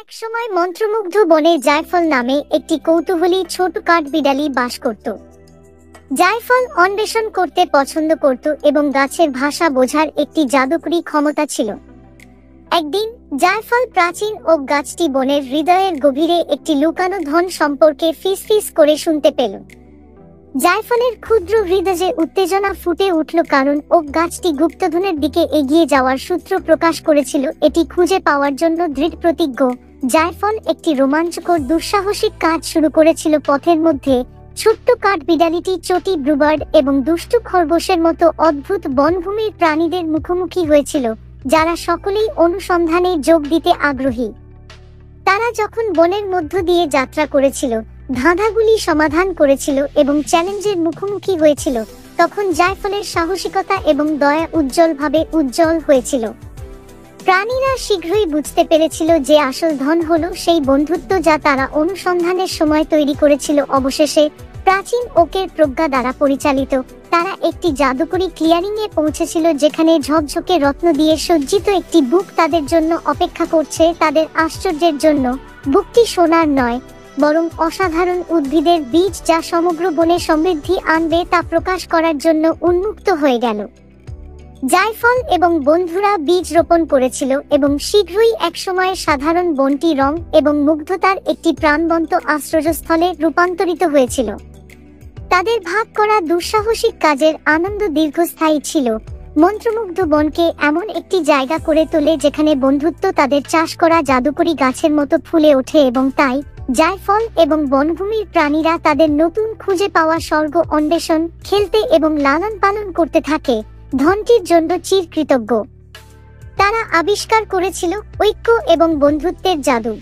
একসময় মন্ত্রমুগ্ধ বনে জায়ফল নামে একটি কৌতূহলী ছোট কাঠবিড়ালি বাস করত। জায়ফল অন্বেষণ করতে পছন্দ করত এবং গাছের ভাষা বোঝার একটি জাদুকরী ক্ষমতা ছিল। একদিন জায়ফল প্রাচীন ওক গাছটি বনের হৃদয়ের গভীরে একটি লুকানো ধন সম্পর্কে ফিসফিস করে শুনতে পেল। জায়ফলের ক্ষুদ্র হৃদয়ে উত্তেজনা ফুটে উঠল, কারণ ওক গাছটি গুপ্তধনের দিকে এগিয়ে যাওয়ার সূত্র প্রকাশ করেছিল। এটি খুঁজে পাওয়ার জন্য দৃঢ় প্রতিজ্ঞ জায়ফল একটি রোমাঞ্চকর দুঃসাহসিক কাজ শুরু করেছিল। পথের মধ্যে ছোট্ট কাঠবিড়ালিটি চটি ব্লুবার্ড এবং দুষ্টু খরগোশের মতো অদ্ভুত বনভূমির প্রাণীদের মুখোমুখি হয়েছিল, যারা সকলেই অনুসন্ধানে যোগ দিতে আগ্রহী। তারা যখন বনের মধ্য দিয়ে যাত্রা করেছিল, ধাঁধাগুলি সমাধান করেছিল এবং চ্যালেঞ্জের মুখোমুখি হয়েছিল, তখন জায়ফলের সাহসিকতা এবং দয়া উজ্জ্বলভাবে উজ্জ্বল হয়েছিল। প্রাণীরা শীঘ্রই বুঝতে পেরেছিল যে আসল ধন হলো সেই বন্ধুত্ব যা তারা অনুসন্ধানের সময় তৈরি করেছিল। অবশেষে প্রাচীন ওকের প্রজ্ঞা দ্বারা পরিচালিত তারা একটি জাদুকরী ক্লিয়ারিংয়ে পৌঁছেছিল, যেখানে ঝকঝকে রত্ন দিয়ে সজ্জিত একটি বুক তাদের জন্য অপেক্ষা করছে। তাদের আশ্চর্যের জন্য বুকটি সোনার নয়, বরং অসাধারণ উদ্ভিদের বীজ, যা সমগ্র বনে সমৃদ্ধি আনবে তা প্রকাশ করার জন্য উন্মুক্ত হয়ে গেল। জায়ফল এবং বন্ধুরা বীজ রোপণ করেছিল এবং শীঘ্রই একসময় সাধারণ বনটি রং এবং মুগ্ধতার একটি প্রাণবন্ত আশ্রয়স্থলে রূপান্তরিত হয়েছিল। তাদের ভাগ করা দুঃসাহসিক কাজের আনন্দ দীর্ঘস্থায়ী ছিল। মন্ত্রমুগ্ধ বনকে এমন একটি জায়গা করে তোলে যেখানে বন্ধুত্ব তাদের চাষ করা জাদুকরী গাছের মতো ফুলে ওঠে, এবং তাই জায়ফল এবং বনভূমির প্রাণীরা তাদের নতুন খুঁজে পাওয়া স্বর্গ অন্বেষণ, খেলতে এবং লালন পালন করতে থাকে, ধনটির জন্য চিরকৃতজ্ঞ। তারা আবিষ্কার করেছিল ঐক্য এবং বন্ধুত্বের জাদু।